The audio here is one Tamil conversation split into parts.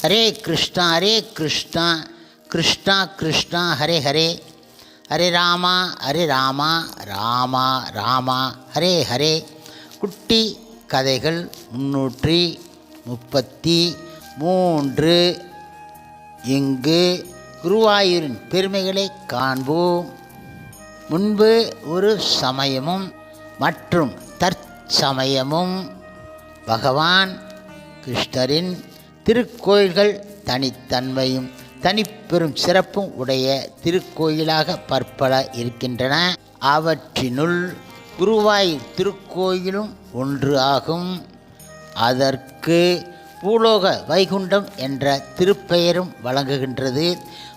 ஹரே கிருஷ்ணா கிருஷ்ணா கிருஷ்ணா ஹரே ஹரே, ஹரே ராமா ராமா ராமா ஹரே ஹரே. குட்டி கதைகள் 333. இங்கு குருவாயூரின் பெருமைகளை காண்போம். முன்பு ஒரு சமயமும் மற்றும் தற்சமயமும் பகவான் கிருஷ்ணரின் திருக்கோயில்கள் தனித்தன்மையும் தனிப்பெரும் சிறப்பும் உடைய திருக்கோயிலாக பற்பல இருக்கின்றன. அவற்றினுள் குருவாயூர் திருக்கோயிலும் ஒன்று ஆகும். அதற்கு பூலோக வைகுண்டம் என்ற திருப்பெயரும் வழங்குகின்றது.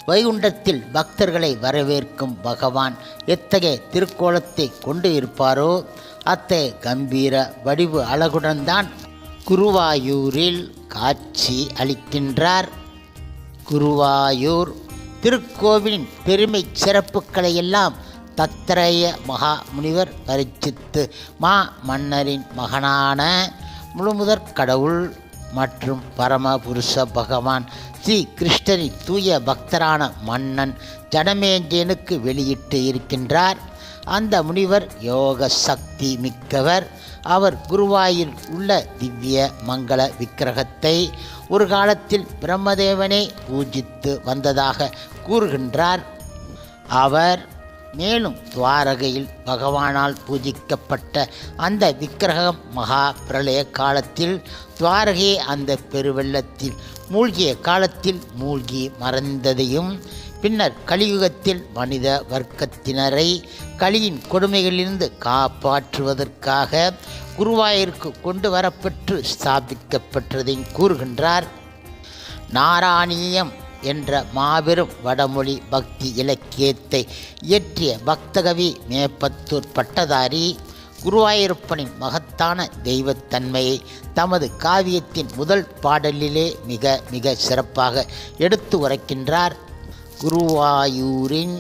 வைகுண்டத்தில் பக்தர்களை வரவேற்கும் பகவான் எத்தகைய திருக்கோலத்தை கொண்டு இருப்பாரோ அத்தகைய கம்பீர வடிவு அழகுடன் தான் குருவாயூரில் காட்சி அளிக்கின்றார். குருவாயூர் திருக்கோவிலின் பெருமை சிறப்புகளை எல்லாம் தத்ரேய மகா முனிவர் பரிசித்து மன்னரின் மகனான முழுமுதற் கடவுள் மற்றும் பரமபுருஷ பகவான் ஸ்ரீ கிருஷ்ணரின் தூய பக்தரான மன்னன் ஜனமேஜயனுக்கு வெளியிட்டு இருக்கின்றார். அந்த முனிவர் யோக சக்தி மிக்கவர். அவர் குருவாயில் உள்ள திவ்ய மங்கள விக்கிரகத்தை ஒரு காலத்தில் பிரம்மதேவனே பூஜித்து வந்ததாக கூறுகின்றார். அவர் மேலும் துவாரகையில் பகவானால் பூஜிக்கப்பட்ட அந்த விக்கிரகம் மகா பிரளய காலத்தில் துவாரகையை அந்த பெருவெள்ளத்தில் மூழ்கிய காலத்தில் மூழ்கி மறைந்ததையும், பின்னர் கலியுகத்தில் மனித வர்க்கத்தினரை கலியின் கொடுமைகளிலிருந்து காப்பாற்றுவதற்காக குருவாயூருக்கு கொண்டு வரப்பெற்று ஸ்தாபிக்கப்பட்டதையும் கூறுகின்றார். நாராயணியம் என்ற மாபெரும் வடமொழி பக்தி இலக்கியத்தை இயற்றிய பக்தகவி மேப்பத்தூர் பட்டதாரி குருவாயூரப்பனின் மகத்தான தெய்வத்தன்மையை தமது காவியத்தின் முதல் பாடலிலே மிக மிக சிறப்பாக எடுத்து உரைக்கின்றார். குருவாயூரின்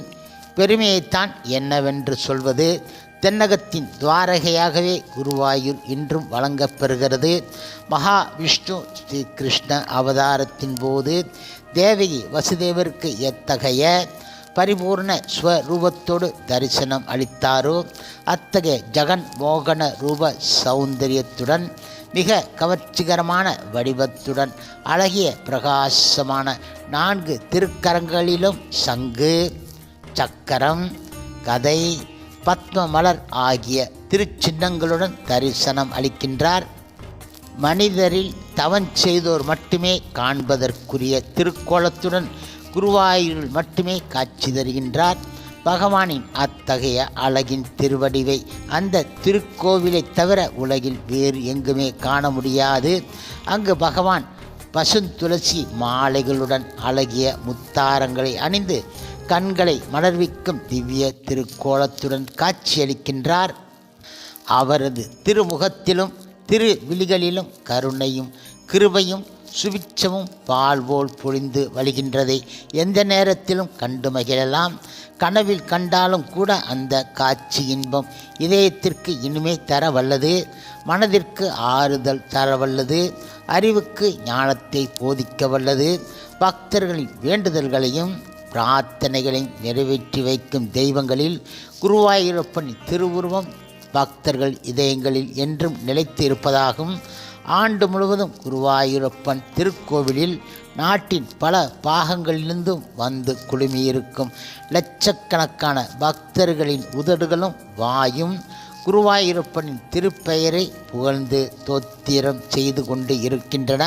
பெருமையைத்தான் என்னவென்று சொல்வது. தென்னகத்தின் துவாரகையாகவே குருவாயூர் இன்றும் வழங்கப்பெறுகிறது. மகாவிஷ்ணு ஸ்ரீ கிருஷ்ண அவதாரத்தின் போது தேவகி வசுதேவருக்கு எத்தகைய பரிபூர்ண ஸ்வரூபத்தோடு தரிசனம் அளித்தாரோ அத்தகைய ஜெகன் மோகன ரூப சௌந்தரியத்துடன் மிக கவர்ச்சிகரமான வடிவத்துடன் அழகிய பிரகாசமான 4 திருக்கரங்களிலும் சங்கு, சக்கரம், கதை, பத்ம மலர் ஆகிய திருச்சின்னங்களுடன் தரிசனம் அளிக்கின்றார். மனிதரில் தவம் செய்தோர் மட்டுமே காண்பதற்குரிய திருக்கோலத்துடன் குருவாயூரில் மட்டுமே காட்சி தருகின்றார். பகவானின் அத்தகைய அழகின் திருவடிவை அந்த திருக்கோவிலை தவிர உலகில் வேறு எங்குமே காண முடியாது. அங்கு பகவான் பசுந்துளசி மாலைகளுடன் அழகிய முத்தாரங்களை அணிந்து கண்களை மலர்விக்கும் திவ்ய திருக்கோலத்துடன் காட்சியளிக்கின்றார். அவரது திருமுகத்திலும் திருவிழிகளிலும் கருணையும் கிருபையும் சுபிட்சமும் பால்போல் பொழிந்து வழிகின்றதை எந்த நேரத்திலும் கண்டு மகிழலாம். கனவில் கண்டாலும் கூட அந்த காட்சி இன்பம் இதயத்திற்கு இனிமை தர வல்லது, மனதிற்கு ஆறுதல் தரவல்லது, அறிவுக்கு ஞானத்தை போதிக்க வல்லது. பக்தர்களின் வேண்டுதல்களையும் பிரார்த்தனைகளையும் நிறைவேற்றி வைக்கும் தெய்வங்களில் குருவாயூரப்பனின் திருவுருவம் பக்தர்கள் இதயங்களில் என்றும் நிலைத்து இருப்பதாகும். ஆண்டு முழுவதும் குருவாயூரப்பன் திருக்கோவிலில் நாட்டின் பல பாகங்களிலிருந்தும் வந்து குழுமியிருக்கும் லட்சக்கணக்கான பக்தர்களின் உதடுகளும் வாயும் குருவாயூரப்பனின் திருப்பெயரை புகழ்ந்து தோத்திரம் செய்து கொண்டு இருக்கின்றன.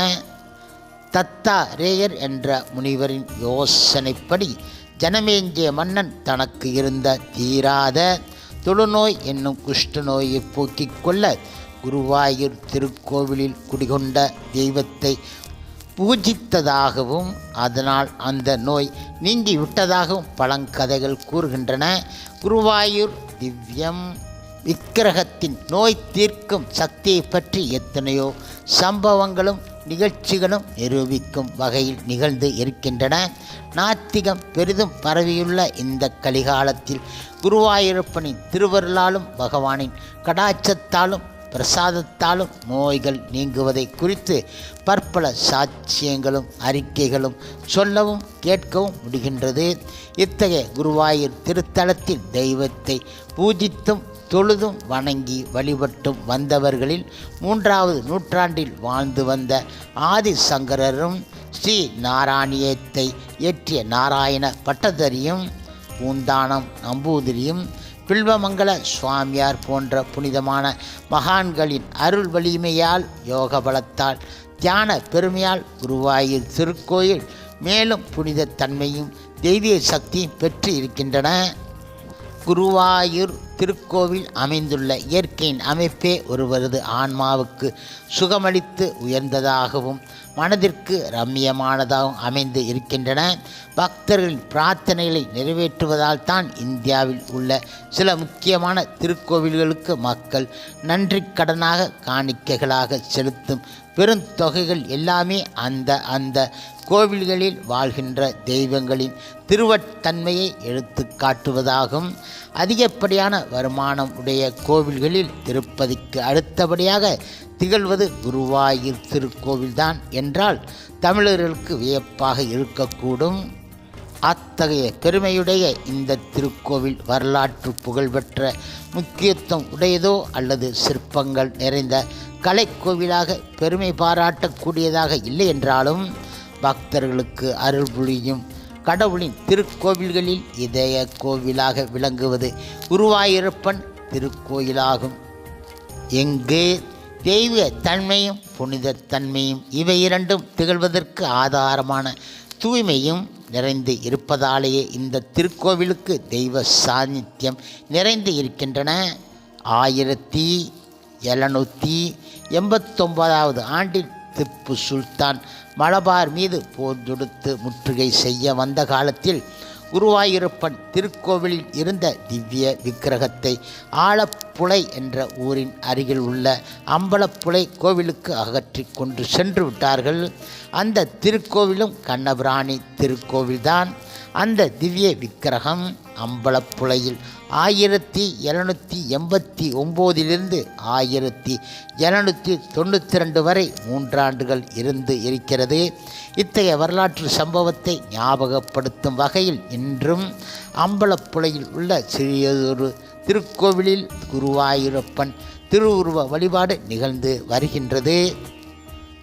தத்தாரேயர் என்ற முனிவரின் யோசனைப்படி ஜனமேஜய மன்னன் தனக்கு இருந்த தீராத தொழுநோய் என்னும் குஷ்டநோயை போக்கிக் கொள்ள குருவாயூர் திருக்கோவிலில் குடிகொண்ட தெய்வத்தை பூஜித்ததாகவும் அதனால் அந்த நோய் நீங்கி விட்டதாகவும் பழங்கதைகள் கூறுகின்றன. குருவாயூர் திவ்யம் விக்கிரகத்தின் நோய் தீர்க்கும் சக்தியை பற்றி எத்தனையோ சம்பவங்களும் நிகழ்ச்சிகளும் நிரூபிக்கும் வகையில் நிகழ்ந்து இருக்கின்றன. நாத்திகம் பெரிதும் பரவியுள்ள இந்த கலிகாலத்தில் குருவாயூரப்பனின் திருவருளாலும் பகவானின் கடாட்சத்தாலும் பிரசாதத்தாலும் நோய்கள் நீங்குவதை குறித்து பற்பல சாட்சியங்களும் அறிக்கைகளும் சொல்லவும் கேட்கவும் முடிகின்றது. இத்தகைய குருவாயூர் திருத்தலத்தில் தெய்வத்தை பூஜித்தும் தொழுதும் வணங்கி வழிபட்டும் வந்தவர்களில் 3வது நூற்றாண்டில் வாழ்ந்து வந்த ஆதிசங்கரரும் ஸ்ரீ நாராயணியத்தை இயற்றிய நாராயண பட்டதரியும் பூந்தானம் நம்பூதிரியும் பில்வமங்கல சுவாமியார் போன்ற புனிதமான மகான்களின் அருள் வலிமையால் யோக பலத்தால் தியான பெருமையால் குருவாயூர் திருக்கோயில் மேலும் புனித தன்மையும் தெய்வீக சக்தியும் பெற்று இருக்கின்றன. குருவாயூர் திருக்கோவில் அமைந்துள்ள இயற்கையின் அமைப்பே ஒருவரது ஆன்மாவுக்கு சுகமளித்து உயர்ந்ததாகவும் மனதிற்கு ரம்மியமானதாகவும் அமைந்து இருக்கின்றன. பக்தர்களின் பிரார்த்தனைகளை நிறைவேற்றுவதால் தான் இந்தியாவில் உள்ள சில முக்கியமான திருக்கோவில்களுக்கு மக்கள் நன்றி கடனாக காணிக்கைகளாக செலுத்தும் பெருந்தொகைகள் எல்லாமே அந்த கோவில்களில் வாழ்கின்ற தெய்வங்களின் திருவத்தன்மையை எடுத்து காட்டுவதாகும். அதிகப்படியான வருமானம் உடைய கோவில்களில் திருப்பதிக்கு அடுத்தபடியாக திகழ்வது குருவாயூர் திருக்கோவில்தான் என்றால் தமிழர்களுக்கு வியப்பாக இருக்கக்கூடும். அத்தகைய பெருமையுடைய இந்த திருக்கோவில் வரலாற்று புகழ்பெற்ற முக்கியத்துவம் உடையதோ அல்லது சிற்பங்கள் நிறைந்த கலைக்கோவிலாக பெருமை பாராட்டக்கூடியதாக இல்லை என்றாலும் பக்தர்களுக்கு அருள் புரியும் கடவுளின் திருக்கோவில்களில் இதய கோவிலாக விளங்குவது குருவாயூரப்பன் திருக்கோயிலாகும். எங்கு தெய்வ தன்மையும் புனித தன்மையும் இவை இரண்டும் திகழ்வதற்கு ஆதாரமான தூய்மையும் நிறைந்து இருப்பதாலேயே இந்த திருக்கோவிலுக்கு தெய்வ சாநித்தியம் நிறைந்து இருக்கின்றன. 1789 ஆண்டில் திப்பு சுல்தான் மலபார் மீது போர் தொடுத்து முற்றுகை செய்ய வந்த காலத்தில் குருவாயூரப்பன் திருக்கோவிலில் இருந்த திவ்ய விக்கிரகத்தை ஆலப்புழை என்ற ஊரின் அருகில் உள்ள அம்பலப்புழை கோவிலுக்கு அகற்றி கொண்டு சென்று விட்டார்கள். அந்த திருக்கோவிலும் கண்ணபிராணி திருக்கோவில்தான். அந்த திவ்ய விக்கிரகம் அம்பலப்புழையில் 1789 1792 வரை 3 ஆண்டுகள் இருந்து இருக்கிறது. இத்தகைய வரலாற்று சம்பவத்தை ஞாபகப்படுத்தும் வகையில் இன்றும் அம்பலப்புழையில் உள்ள சிறியதொரு திருக்கோவிலில் குருவாயூரப்பன் திருவுருவ வழிபாடு நிகழ்ந்து வருகின்றது.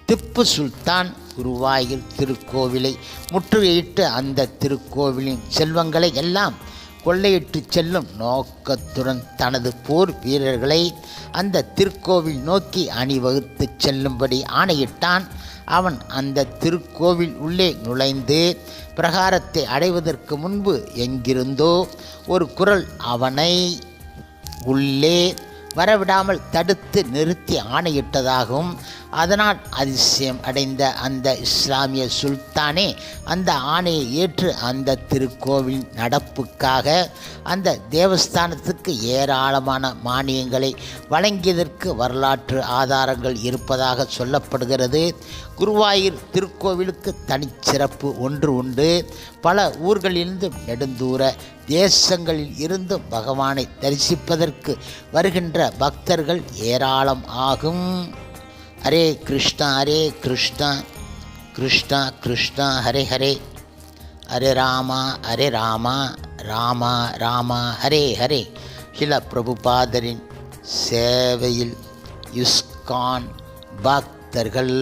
திப்பு சுல்தான் குருவாயூர் திருக்கோவிலை முற்றுகையிட்டு அந்த திருக்கோவிலின் செல்வங்களை எல்லாம் கொள்ளையிட்டு செல்லும் நோக்கத்துடன் தனது போர் வீரர்களை அந்த திருக்கோவில் நோக்கி அணிவகுத்து செல்லும்படி ஆணையிட்டான். அவன் அந்த திருக்கோவில் உள்ளே நுழைந்து பிரகாரத்தை அடைவதற்கு முன்பு எங்கிருந்தோ ஒரு குரல் அவனை உள்ளே வரவிடாமல் தடுத்து நிறுத்தி ஆணையிட்டதாகவும் அதனால் அதிசயம் அடைந்த அந்த இஸ்லாமிய சுல்தானே அந்த ஆணையை ஏற்று அந்த திருக்கோவில் நடப்புக்காக அந்த தேவஸ்தானத்துக்கு ஏராளமான மானியங்களை வழங்கியதற்கு வரலாற்று ஆதாரங்கள் இருப்பதாக சொல்லப்படுகிறது. குருவாயூர் திருக்கோவிலுக்கு தனிச்சிறப்பு ஒன்று உண்டு. பல ஊர்களிலிருந்தும் நெடுந்தூர தேசங்களில் இருந்தும் பகவானை தரிசிப்பதற்கு வருகின்ற பக்தர்கள் ஏராளம் ஆகும். ஹரே கிருஷ்ணா ஹரே கிருஷ்ணா கிருஷ்ணா கிருஷ்ணா ஹரே ஹரே, ஹரே ராமா ராமா ராமா ஹரே ஹரே. ஸ்ரீல பிரபுபாதரின் சேவையில் இஸ்கான் பக்தர்கள்.